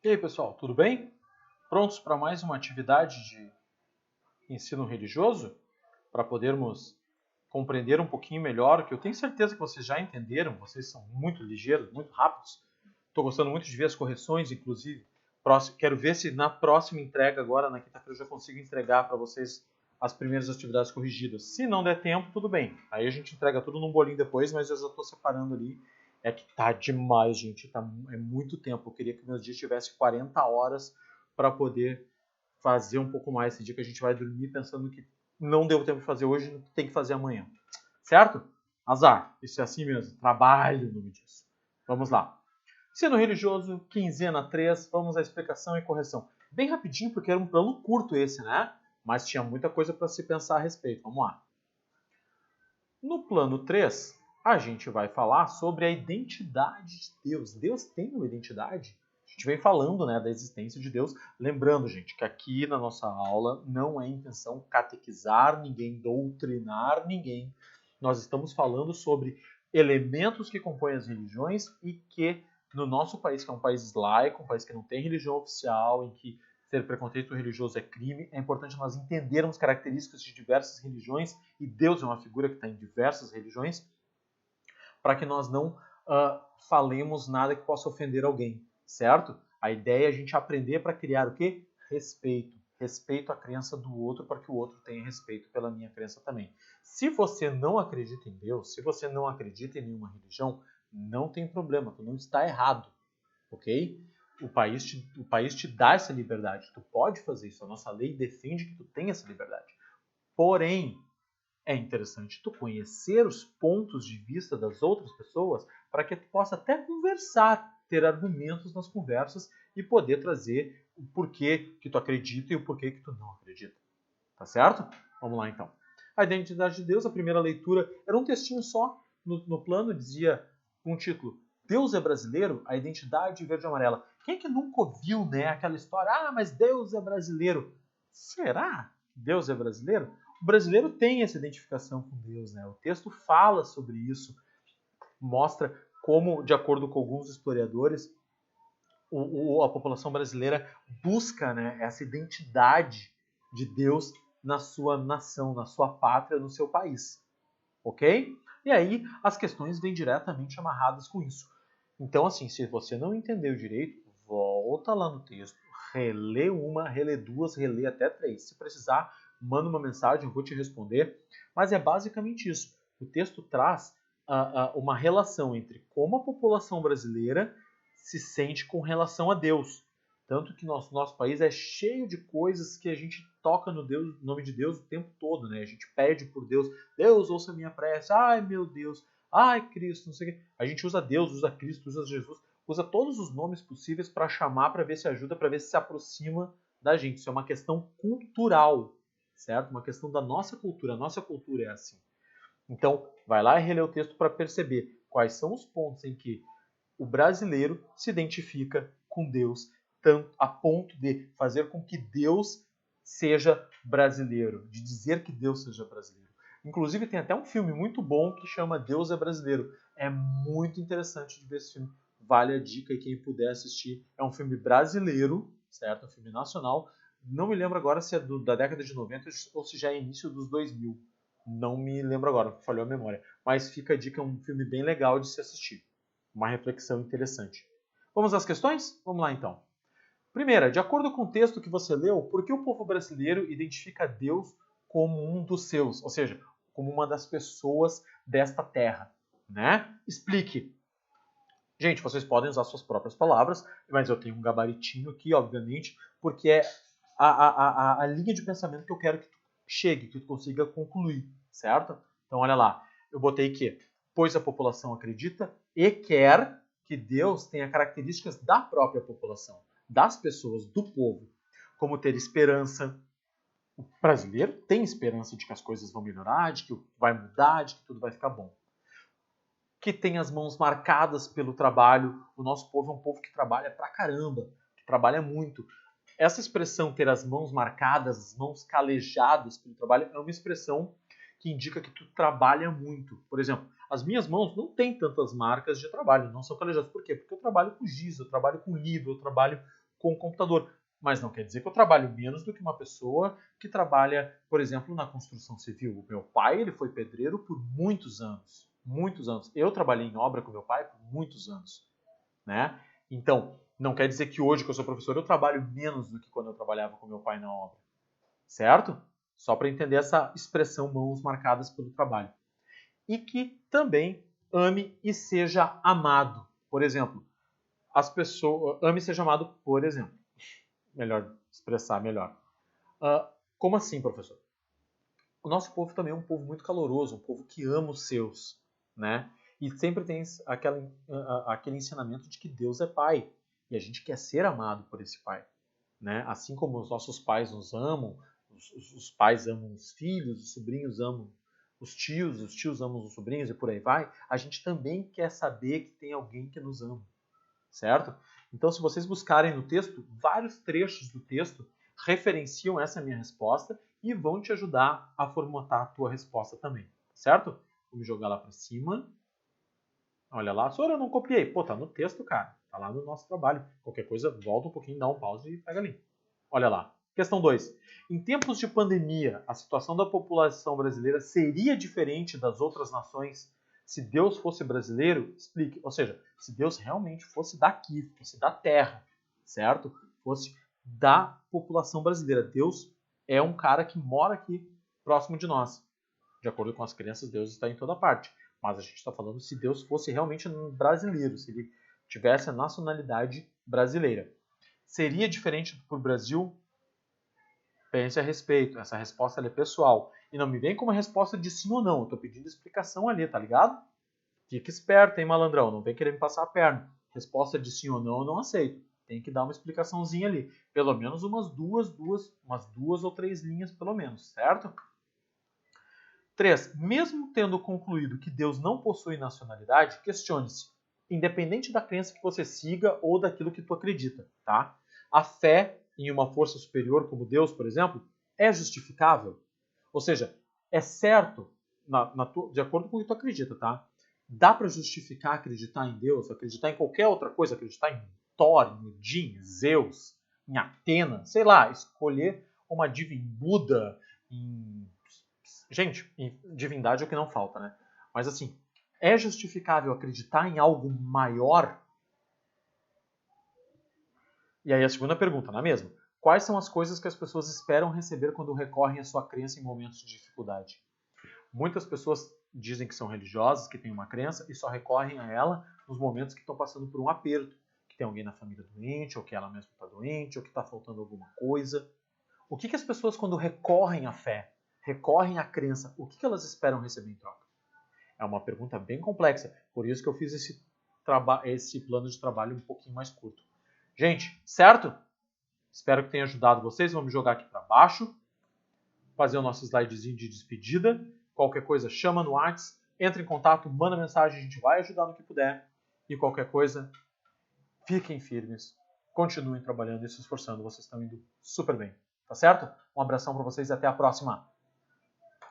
E aí, pessoal, tudo bem? Prontos para mais uma atividade de ensino religioso? Para podermos compreender um pouquinho melhor, que eu tenho certeza que vocês já entenderam, vocês são muito ligeiros, muito rápidos. Estou gostando muito de ver as correções, inclusive. Quero ver se na próxima entrega, agora na quinta-feira, eu já consigo entregar para vocês as primeiras atividades corrigidas. Se não der tempo, tudo bem. Aí a gente entrega tudo num bolinho depois, mas eu já estou separando ali. É que tá demais, gente. É muito tempo. Eu queria que meus dias tivessem 40 horas para poder fazer um pouco mais. Esse dia que a gente vai dormir pensando que não deu tempo de fazer hoje, tem que fazer amanhã. Certo? Azar. Isso é assim mesmo. Trabalho no nome disso. Vamos lá. Ensino religioso, quinzena 3, vamos à explicação e correção. Bem rapidinho, porque era um plano curto esse, né? Mas tinha muita coisa para se pensar a respeito. Vamos lá. No plano 3, a gente vai falar sobre a identidade de Deus. Deus tem uma identidade? A gente vem falando, né, da existência de Deus. Lembrando, gente, que aqui na nossa aula não é intenção catequizar ninguém, doutrinar ninguém. Nós estamos falando sobre elementos que compõem as religiões e que no nosso país, que é um país laico, um país que não tem religião oficial, em que ter preconceito religioso é crime, é importante nós entendermos características de diversas religiões, e Deus é uma figura que está em diversas religiões, para que nós não falemos nada que possa ofender alguém, certo? A ideia é a gente aprender para criar o quê? Respeito. Respeito à crença do outro para que o outro tenha respeito pela minha crença também. Se você não acredita em Deus, se você não acredita em nenhuma religião, não tem problema, tu não está errado, ok? O país te dá essa liberdade, tu pode fazer isso, a nossa lei defende que tu tenha essa liberdade. Porém, é interessante tu conhecer os pontos de vista das outras pessoas para que tu possa até conversar, ter argumentos nas conversas e poder trazer o porquê que tu acredita e o porquê que tu não acredita. Tá certo? Vamos lá então. A identidade de Deus, a primeira leitura, era um textinho só no plano, dizia com o título Deus é brasileiro, a identidade verde e amarela. Quem é que nunca ouviu, né, aquela história? Ah, mas Deus é brasileiro. Será que Deus é brasileiro? O brasileiro tem essa identificação com Deus, né? O texto fala sobre isso, mostra como, de acordo com alguns historiadores, a população brasileira busca, né, essa identidade de Deus na sua nação, na sua pátria, no seu país. Ok? E aí as questões vêm diretamente amarradas com isso. Então, assim, se você não entendeu direito, volta lá no texto, relê uma, relê duas, relê até três. Se precisar, manda uma mensagem, eu vou te responder. Mas é basicamente isso. O texto traz uma relação entre como a população brasileira se sente com relação a Deus. Tanto que nosso país é cheio de coisas que a gente toca no nome de Deus o tempo todo, né? A gente pede por Deus, Deus ouça a minha prece, ai meu Deus, ai Cristo, não sei o quê. A gente usa Deus, usa Cristo, usa Jesus, usa todos os nomes possíveis para chamar, para ver se ajuda, para ver se aproxima da gente. Isso é uma questão cultural, certo? Uma questão da nossa cultura. A nossa cultura é assim. Então, vai lá e relê o texto para perceber quais são os pontos em que o brasileiro se identifica com Deus tanto a ponto de fazer com que Deus seja brasileiro, de dizer que Deus seja brasileiro. Inclusive tem até um filme muito bom que chama Deus é Brasileiro. É muito interessante de ver esse filme. Vale a dica e quem puder assistir. É um filme brasileiro, certo? É um filme nacional. Não me lembro agora se é da década de 90 ou se já é início dos 2000. Não me lembro agora, falhou a memória. Mas fica a dica, é um filme bem legal de se assistir. Uma reflexão interessante. Vamos às questões? Vamos lá então. Primeira, de acordo com o texto que você leu, por que o povo brasileiro identifica Deus como um dos seus? Ou seja, como uma das pessoas desta terra, né? Explique. Gente, vocês podem usar suas próprias palavras, mas eu tenho um gabaritinho aqui, obviamente, porque é a linha de pensamento que eu quero que tu chegue, que tu consiga concluir, certo? Então, olha lá. Eu botei que, pois a população acredita e quer que Deus tenha características da própria população, das pessoas, do povo, como ter esperança. O brasileiro tem esperança de que as coisas vão melhorar, de que vai mudar, de que tudo vai ficar bom. Que tem as mãos marcadas pelo trabalho. O nosso povo é um povo que trabalha pra caramba, que trabalha muito. Essa expressão ter as mãos marcadas, as mãos calejadas pelo trabalho, é uma expressão que indica que tu trabalha muito. Por exemplo, as minhas mãos não têm tantas marcas de trabalho, não são calejadas. Por quê? Porque eu trabalho com giz, eu trabalho com livro, eu trabalho com o computador. Mas não quer dizer que eu trabalho menos do que uma pessoa que trabalha, por exemplo, na construção civil. O meu pai, ele foi pedreiro por muitos anos. Muitos anos. Eu trabalhei em obra com meu pai por muitos anos, né? Então, não quer dizer que hoje que eu sou professor eu trabalho menos do que quando eu trabalhava com meu pai na obra. Certo? Só para entender essa expressão mãos marcadas pelo trabalho. E que também ame e seja amado. Por exemplo, as pessoas... Ame e seja amado, por exemplo. Melhor expressar melhor. Como assim, professor? O nosso povo também é um povo muito caloroso, um povo que ama os seus, né? E sempre tem aquele ensinamento de que Deus é Pai. E a gente quer ser amado por esse Pai, né? Assim como os nossos pais nos amam, os pais amam os filhos, os sobrinhos amam os tios amam os sobrinhos e por aí vai, a gente também quer saber que tem alguém que nos ama, certo? Então, se vocês buscarem no texto, vários trechos do texto referenciam essa minha resposta e vão te ajudar a formatar a tua resposta também, certo? Vou me jogar lá para cima. Olha lá, Sora, eu não copiei. Pô, tá no texto, cara. Tá lá no nosso trabalho. Qualquer coisa, volta um pouquinho, dá um pause e pega ali. Olha lá. Questão 2. Em tempos de pandemia, a situação da população brasileira seria diferente das outras nações se Deus fosse brasileiro? Explique. Ou seja, se Deus realmente fosse daqui, fosse da terra, certo? Fosse da população brasileira. Deus é um cara que mora aqui, próximo de nós. De acordo com as crenças, Deus está em toda parte. Mas a gente está falando se Deus fosse realmente brasileiro, se ele tivesse a nacionalidade brasileira. Seria diferente para o Brasil? Pense a respeito. Essa resposta é pessoal. E não me vem com uma resposta de sim ou não. Eu estou pedindo explicação ali, tá ligado? Fica esperto, hein, malandrão? Não vem querer me passar a perna. Resposta de sim ou não eu não aceito. Tem que dar uma explicaçãozinha ali. Pelo menos umas duas ou três linhas, pelo menos, certo? 3. Mesmo tendo concluído que Deus não possui nacionalidade, questione-se, independente da crença que você siga ou daquilo que tu acredita, tá? A fé em uma força superior como Deus, por exemplo, é justificável? Ou seja, é certo, de acordo com o que tu acredita, tá? Dá para justificar acreditar em Deus, acreditar em qualquer outra coisa, acreditar em Thor, em Odin, Zeus, em Atena, sei lá, escolher uma diva em Buda, em... Gente, divindade é o que não falta, né? Mas assim, é justificável acreditar em algo maior? E aí a segunda pergunta, na mesma. Quais são as coisas que as pessoas esperam receber quando recorrem à sua crença em momentos de dificuldade? Muitas pessoas dizem que são religiosas, que têm uma crença e só recorrem a ela nos momentos que estão passando por um aperto, que tem alguém na família doente, ou que ela mesma está doente, ou que está faltando alguma coisa. O que as pessoas, quando recorrem à fé, recorrem à crença, o que elas esperam receber em troca? É uma pergunta bem complexa, por isso que eu fiz esse plano de trabalho um pouquinho mais curto. Gente, certo? Espero que tenha ajudado vocês. Vamos jogar aqui para baixo, fazer o nosso slidezinho de despedida. Qualquer coisa, chama no WhatsApp, entra em contato, manda mensagem, a gente vai ajudar no que puder. E qualquer coisa, fiquem firmes, continuem trabalhando e se esforçando, vocês estão indo super bem. Tá certo? Um abração para vocês e até a próxima.